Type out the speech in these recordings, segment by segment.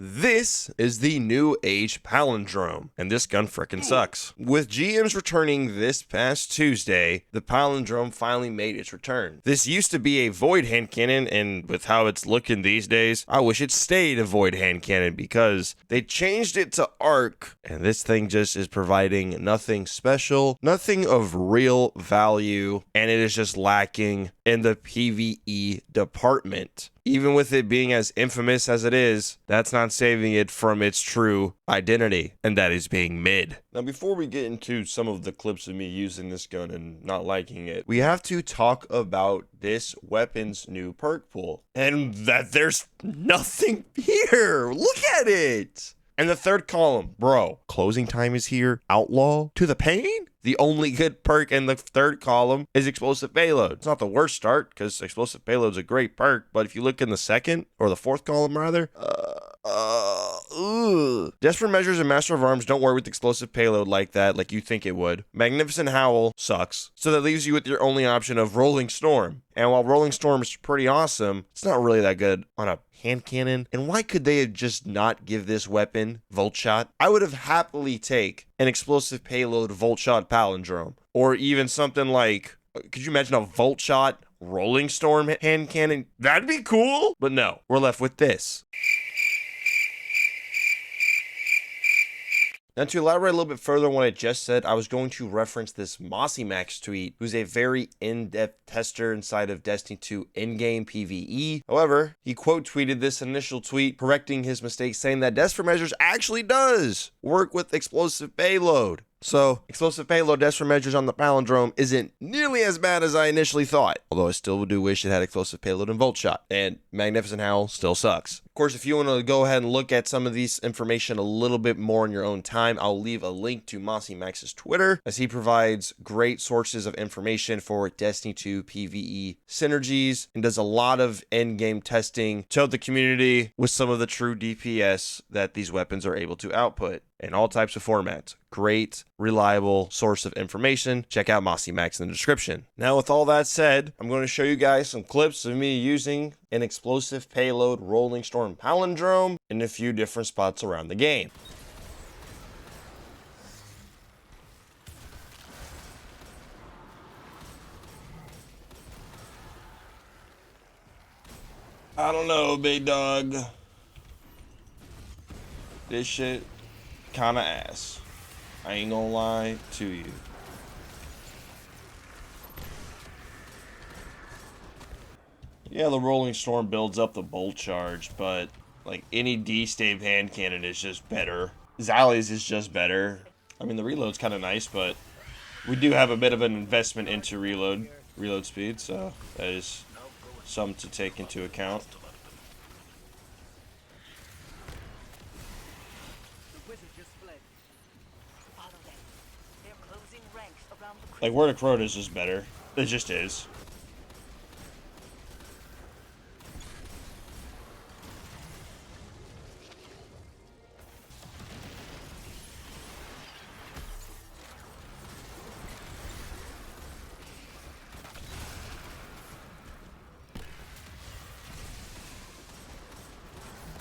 This is the new age Palindrome, and this gun frickin' sucks. With GMs returning this past Tuesday, the Palindrome finally made its return. This used to be a void hand cannon, and with how it's looking these days, I wish it stayed a void hand cannon because they changed it to arc, and this thing just is providing nothing special, nothing of real value, and it is just lacking in the PvE department. Even with it being as infamous as it is, that's not saving it from its true identity, and that is being mid. Now, before we get into some of the clips of me using this gun and not liking it, we have to talk about this weapon's new perk pool, and that there's nothing here. Look at it. And the third column, bro, closing time is here, outlaw to the pain. The only good perk in the third column is explosive payload. It's not the worst start because explosive payload is a great perk, but if you look in the second or the fourth column rather, Desperate Measures and Master of Arms don't work with explosive payload like that, like you think it would. Magnificent Howl sucks, so that leaves you with your only option of Rolling Storm. And while Rolling Storm is pretty awesome, it's not really that good on a hand cannon. And why could they have just not give this weapon Volt Shot? I would have happily take an explosive payload Volt Shot Palindrome, or even something like, could you imagine a Volt Shot Rolling Storm hand cannon? That'd be cool. But no, we're left with this. Now, to elaborate a little bit further on what I just said, I was going to reference this Mossy Max tweet, who's a very in-depth tester inside of Destiny 2 in-game PvE. However, he quote tweeted this initial tweet, correcting his mistake, saying that Desperate Measures actually does work with explosive payload. So, explosive payload Desperate Measures on the Palindrome isn't nearly as bad as I initially thought. Although I still do wish it had explosive payload and Volt Shot. And Magnificent Howl still sucks. Of course, if you want to go ahead and look at some of these information a little bit more in your own time, I'll leave a link to Mossy Max's Twitter, as he provides great sources of information for Destiny 2 PvE synergies and does a lot of end-game testing to help the community with some of the true DPS that these weapons are able to output in all types of formats. Great, reliable source of information. Check out Mossy Max in the description. Now, with all that said, I'm going to show you guys some clips of me using an explosive payload Rolling Storm Palindrome in a few different spots around the game. I don't know, big dog. This shit kinda ass. I ain't gonna lie to you. Yeah, the Rolling Storm builds up the bolt charge, but like any D-stave hand cannon is just better. Zally's is just better. I mean, the reload's kind of nice, but we do have a bit of an investment into reload speed, so that is something to take into account. Like, Word of Crota is just better. It just is.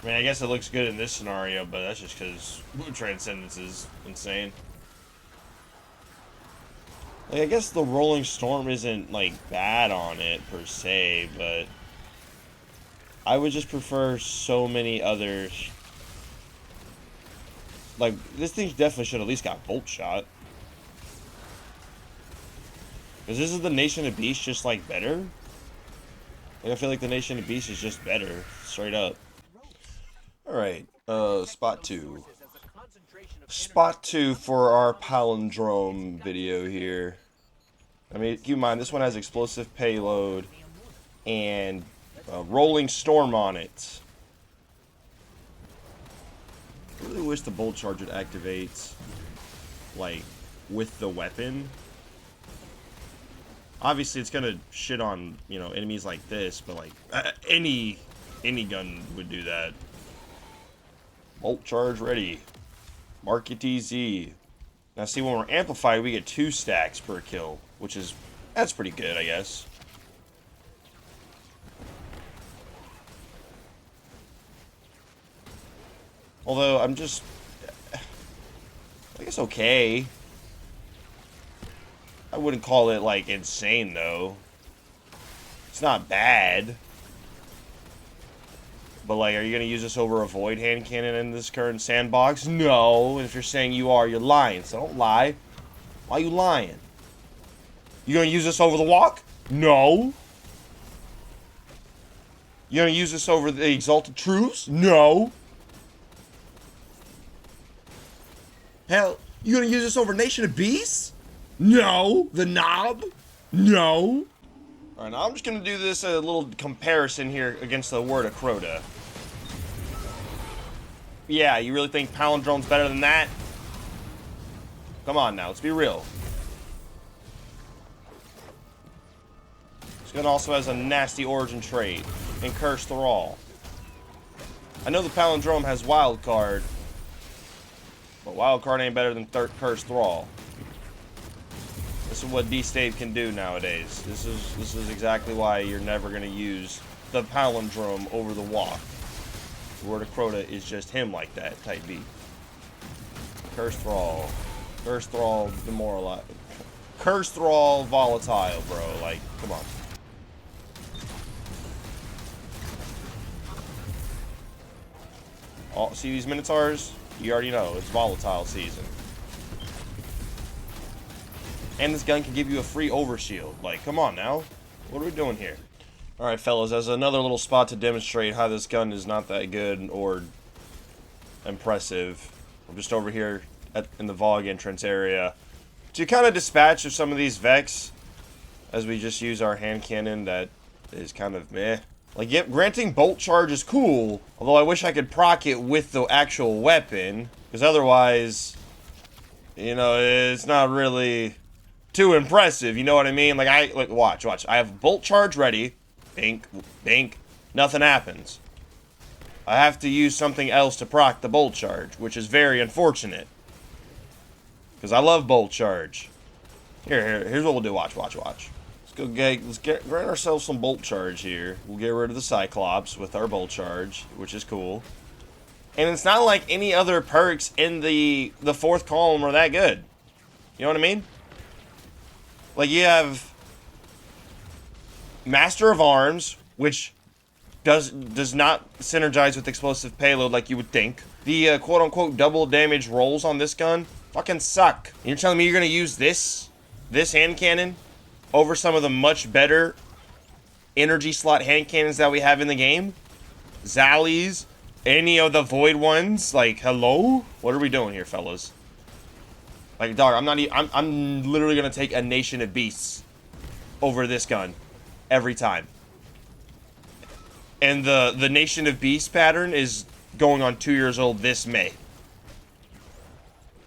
I mean, I guess it looks good in this scenario, but that's just because Transcendence is insane. Like, I guess the Rolling Storm isn't, like, bad on it, per se, but I would just prefer so many others. Like, this thing definitely should at least got Volt Shot. Because this is the Nation of Beast just, like, better? Like, I feel like the Nation of Beast is just better, straight up. Alright, spot 2. Spot 2 for our Palindrome video here. I mean, keep in mind, this one has explosive payload and Rolling Storm on it. I really wish the bolt charge would activate, like, with the weapon. Obviously, it's gonna shit on, you know, enemies like this, but, like, any gun would do that. Bolt charge ready. Mark it easy. Now see, when we're amplified, we get 2 stacks per kill, which is, that's pretty good, I guess. Although, I'm just... I guess okay. I wouldn't call it, like, insane, though. It's not bad. But, like, are you going to use this over a void hand cannon in this current sandbox? No. And if you're saying you are, you're lying. So don't lie. Why are you lying? You going to use this over the walk? No. You going to use this over the Exalted Truths? No. Hell, you going to use this over Nation of Beasts? No. The Knob? No. Alright, now I'm just going to do this a little comparison here against the word of Crota. Yeah, you really think Palindrome's better than that? Come on now, let's be real. This gun also has a nasty origin trait, and Curse Thrall. I know the Palindrome has Wild Card, but Wild Card ain't better than Curse Thrall. This is what D-Stave can do nowadays. This is exactly why you're never gonna use the Palindrome over the walk. The word of Crota is just him like that, type B. Curse Thrall. Curse Thrall demoralized. Curse Thrall volatile, bro. Like, come on. Oh, see these Minotaurs? You already know, it's volatile season. And this gun can give you a free overshield. Like, come on now. What are we doing here? Alright, fellas, as another little spot to demonstrate how this gun is not that good or impressive, I'm just over here in the Vogue entrance area to kind of dispatch of some of these Vex as we just use our hand cannon that is kind of meh. Like, yep, granting bolt charge is cool, although I wish I could proc it with the actual weapon, because otherwise, you know, it's not really too impressive, you know what I mean? Like, watch. I have bolt charge ready. Bink, bink. Nothing happens. I have to use something else to proc the bolt charge, which is very unfortunate. Because I love bolt charge. Here's what we'll do. Watch. Let's grant ourselves some bolt charge here. We'll get rid of the Cyclops with our bolt charge, which is cool. And it's not like any other perks in the fourth column are that good. You know what I mean? Like, you have Master of Arms, which does not synergize with explosive payload like you would think. The quote-unquote double damage rolls on this gun fucking suck. And you're telling me you're going to use this hand cannon over some of the much better energy slot hand cannons that we have in the game? Zallies, any of the void ones? Like, hello? What are we doing here, fellas? Like, dog, I'm literally gonna take a Nation of Beasts over this gun every time. And the Nation of Beasts pattern is going on 2 years old this May.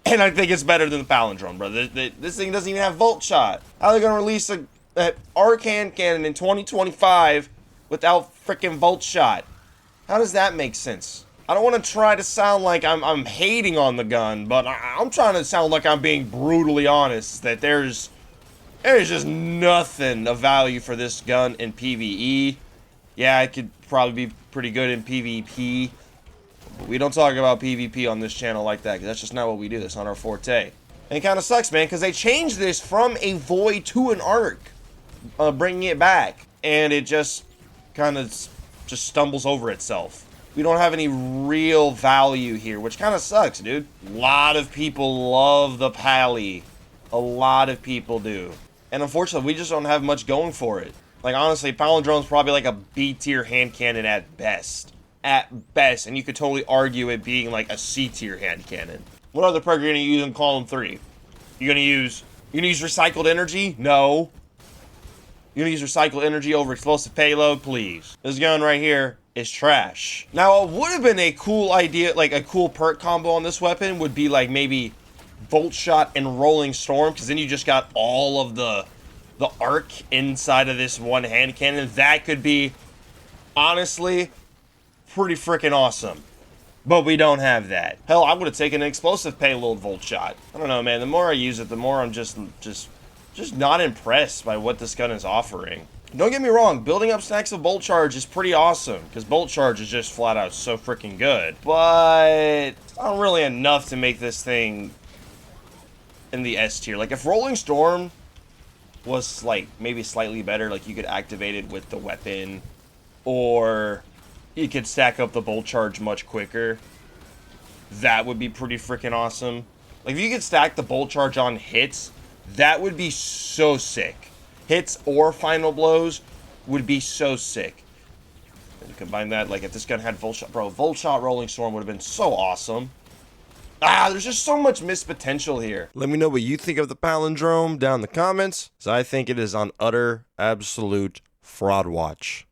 And I think it's better than the Palindrome, bro. This thing doesn't even have Volt Shot. How are they gonna release a arc hand cannon in 2025 without freaking Volt Shot? How does that make sense? I don't want to try to sound like I'm hating on the gun, but I'm trying to sound like I'm being brutally honest that there's just nothing of value for this gun in PvE. Yeah, it could probably be pretty good in PvP, but we don't talk about PvP on this channel like that, because that's just not what we do. That's not our forte. And it kind of sucks, man, because they changed this from a void to an arc, bringing it back, and it just kind of just stumbles over itself. We don't have any real value here, which kind of sucks, dude. A lot of people love the Pally. A lot of people do. And unfortunately, we just don't have much going for it. Like, honestly, Palindrome's probably like a B-tier hand cannon at best. At best. And you could totally argue it being like a C-tier hand cannon. What other perk are you going to use in column 3? You're going to use recycled energy? No. You're going to use recycled energy over explosive payload? Please. This gun right here is trash. Now, it would have been a cool idea, like a cool perk combo on this weapon would be like maybe Volt Shot and Rolling Storm, because then you just got all of the arc inside of this one hand cannon. That could be, honestly, pretty freaking awesome. But we don't have that. Hell, I would have taken an explosive payload Volt Shot. I don't know, man. The more I use it, the more I'm just not impressed by what this gun is offering. Don't get me wrong, building up stacks of Bolt Charge is pretty awesome, because Bolt Charge is just flat out so freaking good. But it's not really enough to make this thing in the S tier. Like, if Rolling Storm was, like, maybe slightly better, like, you could activate it with the weapon, or you could stack up the Bolt Charge much quicker, that would be pretty freaking awesome. Like, if you could stack the Bolt Charge on hits, that would be so sick. Hits or final blows would be so sick. And combine that, like, if this gun had Volt Shot, bro, Volt Shot Rolling Storm would have been so awesome. There's just so much missed potential here. Let me know what you think of the Palindrome down in the comments, because I think it is on utter, absolute fraud watch.